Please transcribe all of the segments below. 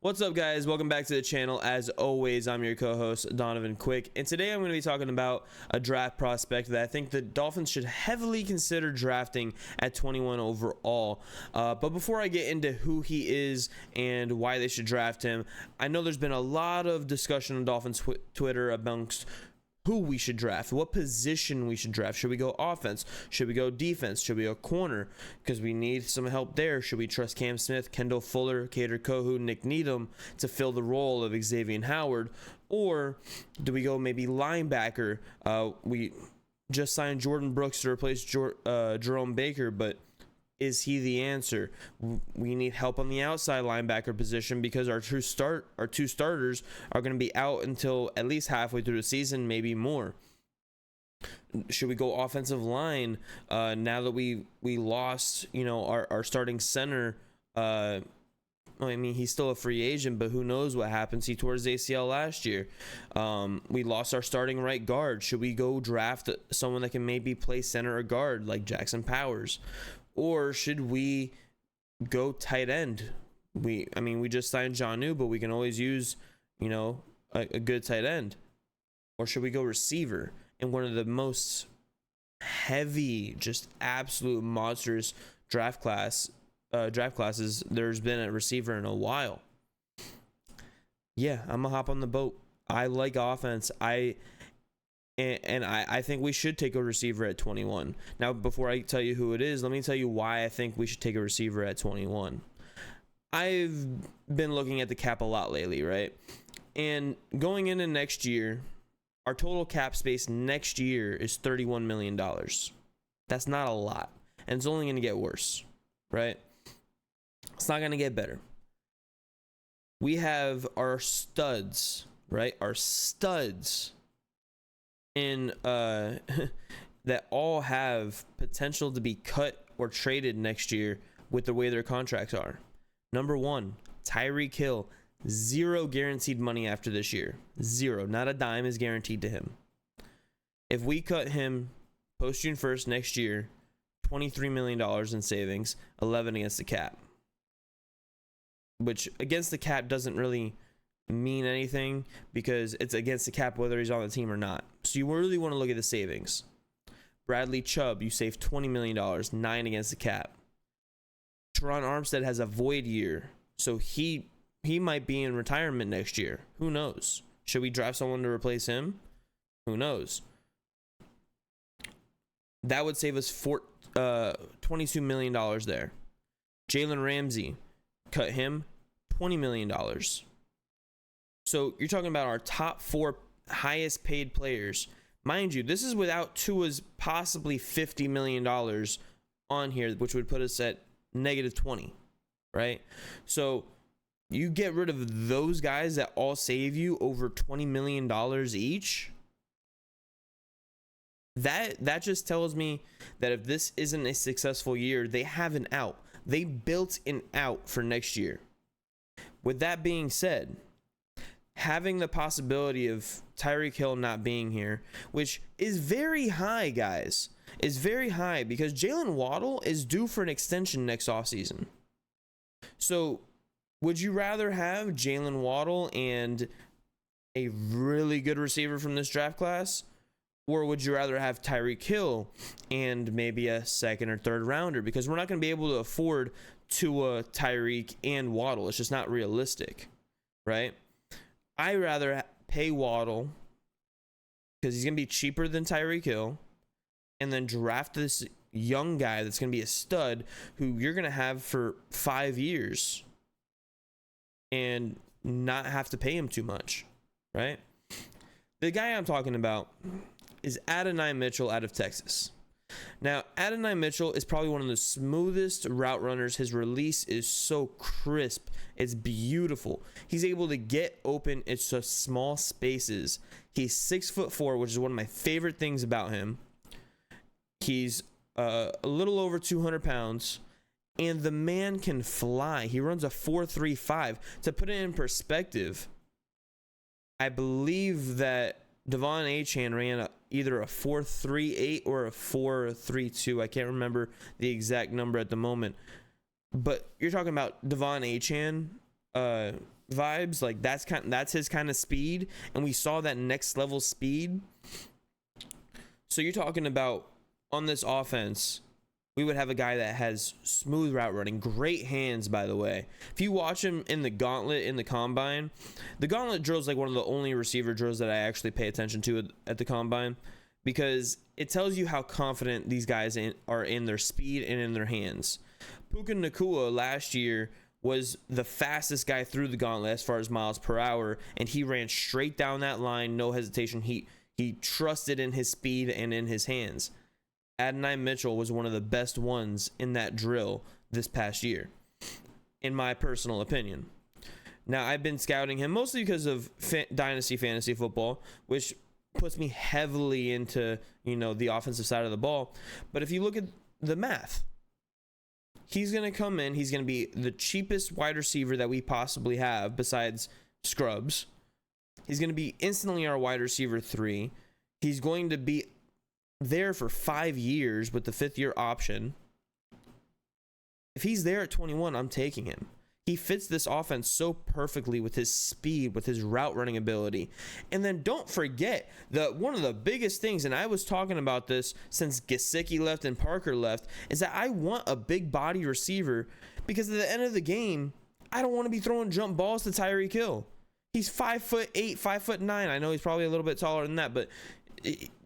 What's up, guys? Welcome back to the channel. As always, I'm your co-host Donovan Quick, and today I'm going to be talking about a draft prospect that I think the Dolphins should heavily consider drafting at 21 overall. But before I get into who he is and why they should draft him, I know there's been a lot of discussion on Dolphins Twitter amongst who we should draft, what position we should draft. Should we go offense? Should we go defense? Should we go corner? Because we need some help there. Should we trust Cam Smith, Kendall Fuller, Kader Kohu, Nick Needham to fill the role of Xavier Howard? Or do we go maybe linebacker? We just signed Jordan Brooks to replace Jerome Baker, but is he the answer? We need help on the outside linebacker position because our two starters are going to be out until at least halfway through the season, maybe more. Should we go offensive line now that we lost, our starting center? I mean, he's still a free agent, but who knows what happens? He tore his ACL last year. We lost our starting right guard. Should we go draft someone that can maybe play center or guard like Jackson Powers? Or should we go tight end? We just signed Jonnu, but we can always use, a good tight end. Or should we go receiver in one of the most heavy, just absolute monstrous draft classes there's been at receiver in a while? Yeah, I'm gonna hop on the boat. I like offense. I think we should take a receiver at 21. Now, before I tell you who it is, let me tell you why I think we should take a receiver at 21. I've been looking at the cap a lot lately, right? And going into next year, our total cap space next year is $31 million. That's not a lot. And it's only going to get worse, right? It's not going to get better. We have our studs, right? Our studs in that all have potential to be cut or traded next year with the way their contracts are. Number one, Tyreek Hill, zero guaranteed money after this year. Zero, not a dime is guaranteed to him. If we cut him post June 1st next year, $23 million in savings, 11 against the cap, which against the cap doesn't really mean anything because it's against the cap whether he's on the team or not. So you really want to look at the savings. Bradley Chubb, you save $20 million, 9 against the cap. Teron Armstead has a void year, so he might be in retirement next year. Who knows? Should we draft someone to replace him? Who knows? That would save us $22 million there. Jalen Ramsey, cut him, $20 million. So you're talking about our top 4 highest paid players. Mind you, this is without Tua's possibly $50 million on here, which would put us at negative 20, right? So you get rid of those guys that all save you over $20 million each. That just tells me that if this isn't a successful year, they have an out. They built an out for next year. With that being said, having the possibility of Tyreek Hill not being here, which is very high, guys, is very high because Jalen Waddle is due for an extension next offseason. So would you rather have Jalen Waddle and a really good receiver from this draft class? Or would you rather have Tyreek Hill and maybe a second or third rounder? Because we're not going to be able to afford Tua, Tyreek, and Waddle. It's just not realistic, right? I'd rather pay Waddle because he's going to be cheaper than Tyreek Hill and then draft this young guy that's going to be a stud who you're going to have for 5 years and not have to pay him too much, right? The guy I'm talking about is Adonai Mitchell out of Texas. Now, Adonai Mitchell is probably one of the smoothest route runners. His release is so crisp. It's beautiful. He's able to get open in just small spaces. He's 6'4", which is one of my favorite things about him. He's a little over 200 pounds, and the man can fly. He runs a 4.35. To put it in perspective, I believe that Devon Achane ran either a 4.38 or a 4.32. I can't remember the exact number at the moment. But you're talking about Devon Achane vibes. Like that's his kind of speed, and we saw that next level speed. So you're talking about on this offense, we would have a guy that has smooth route running, great hands, by the way. If you watch him in the gauntlet in the combine, the gauntlet drill is like one of the only receiver drills that I actually pay attention to at the combine, because it tells you how confident these guys are in their speed and in their hands. Puka Nacua last year was the fastest guy through the gauntlet as far as miles per hour, and he ran straight down that line, no hesitation. He trusted in his speed and in his hands. Adonai Mitchell was one of the best ones in that drill this past year, in my personal opinion. Now, I've been scouting him mostly because of Dynasty Fantasy Football, which puts me heavily into, the offensive side of the ball. But if you look at the math, he's going to come in. He's going to be the cheapest wide receiver that we possibly have besides Scrubs. He's going to be instantly our wide receiver 3. He's going to be there for 5 years with the 5th-year option. If he's there at 21, I'm taking him. He fits this offense so perfectly with his speed, with his route running ability. And then don't forget one of the biggest things, and I was talking about this since Gesicki left and Parker left, is that I want a big body receiver, because at the end of the game, I don't want to be throwing jump balls to Tyreek Hill. He's 5'8", 5'9". I know he's probably a little bit taller than that, but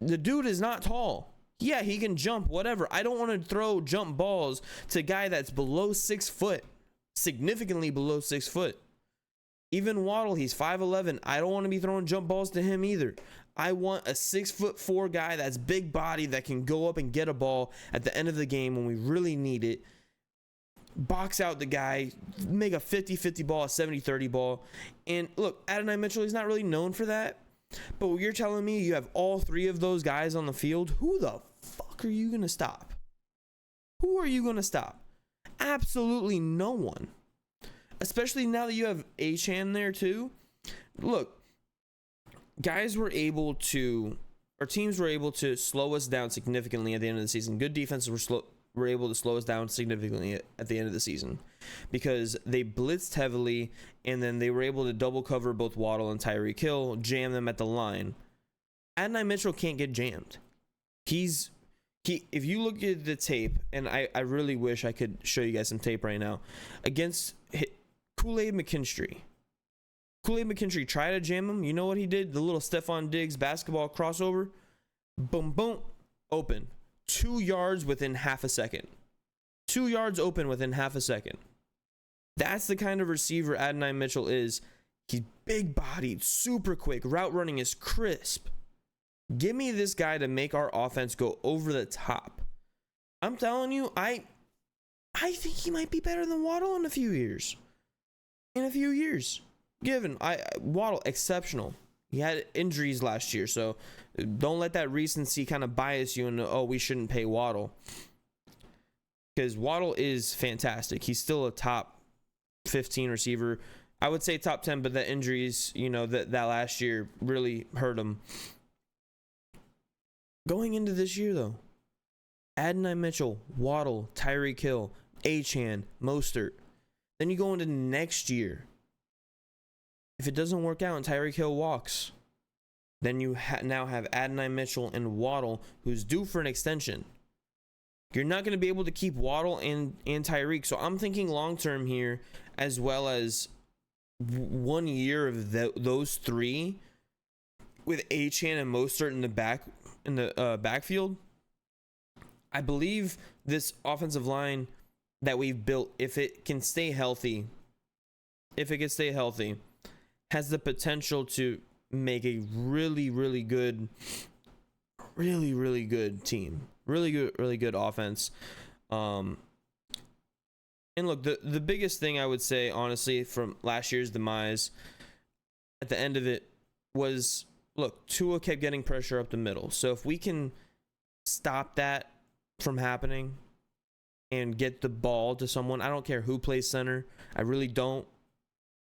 the dude is not tall. Yeah, he can jump, whatever. I don't want to throw jump balls to a guy that's below 6 foot, significantly below 6 foot. Even Waddle, he's 5'11". I don't want to be throwing jump balls to him either. I want a 6'4" guy that's big body that can go up and get a ball at the end of the game when we really need it. Box out the guy, make a 50-50 ball, a 70-30 ball. And look, Adonai Mitchell, he's not really known for that. But you're telling me you have all 3 of those guys on the field? Who the fuck are you going to stop? Who are you going to stop? Absolutely no one. Especially now that you have Achane there too. Look, teams were able to slow us down significantly at the end of the season. Good defenses were able to slow us down significantly at the end of the season, because they blitzed heavily, and then they were able to double cover both Waddle and Tyreek Hill, jam them at the line. Adonai Mitchell can't get jammed. If you look at the tape, and I really wish I could show you guys some tape right now, against Kool-Aid McKinstry. Kool-Aid McKinstry tried to jam him. You know what he did? The little Stephon Diggs basketball crossover. Boom, boom, open. 2 yards within half a second. 2 yards open within half a second. That's the kind of receiver Adonai Mitchell is. He's big bodied, super quick. Route running is crisp. Give me this guy to make our offense go over the top. I'm telling you, I think he might be better than Waddle in a few years. Waddle, exceptional. He had injuries last year, so don't let that recency kind of bias you into, we shouldn't pay Waddle. Because Waddle is fantastic. He's still a top 15 receiver. I would say top 10, but the injuries, that last year really hurt him. Going into this year, though, Adonai Mitchell, Waddle, Tyreek Hill, Achane, Mostert. Then you go into next year. If it doesn't work out and Tyreek Hill walks, then you now have Adonai Mitchell and Waddle, who's due for an extension. You're not going to be able to keep Waddle and Tyreek. So I'm thinking long-term here, as well as 1 year of those 3 with Achane and Mostert in the backfield. I believe this offensive line that we've built, if it can stay healthy, has the potential to make a really, really good team. Really good offense. And look, the biggest thing I would say, honestly, from last year's demise, at the end of it, was, look, Tua kept getting pressure up the middle. So if we can stop that from happening and get the ball to someone, I don't care who plays center. I really don't.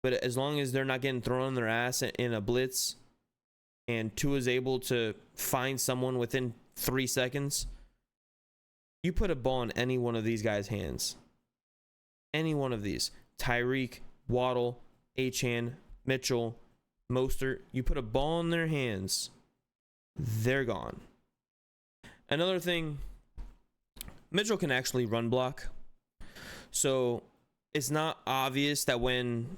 But as long as they're not getting thrown on their ass in a blitz, and Tua's able to find someone within 3 seconds, you put a ball in any one of these guys' hands. Any one of these. Tyreek, Waddle, Achane, Mitchell, Mostert, you put a ball in their hands, they're gone. Another thing, Mitchell can actually run block. So it's not obvious that when,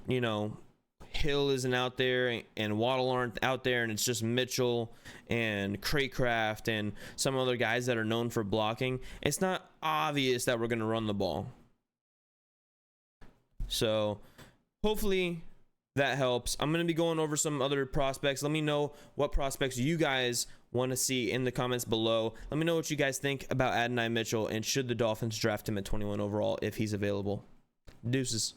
Hill isn't out there and Waddle aren't out there and it's just Mitchell and Craycraft and some other guys that are known for blocking, it's not obvious that we're going to run the ball. So hopefully that helps. I'm going to be going over some other prospects. Let me know what prospects you guys want to see in the comments below. Let me know what you guys think about Adonai Mitchell, and should the Dolphins draft him at 21 overall if he's available. Deuces.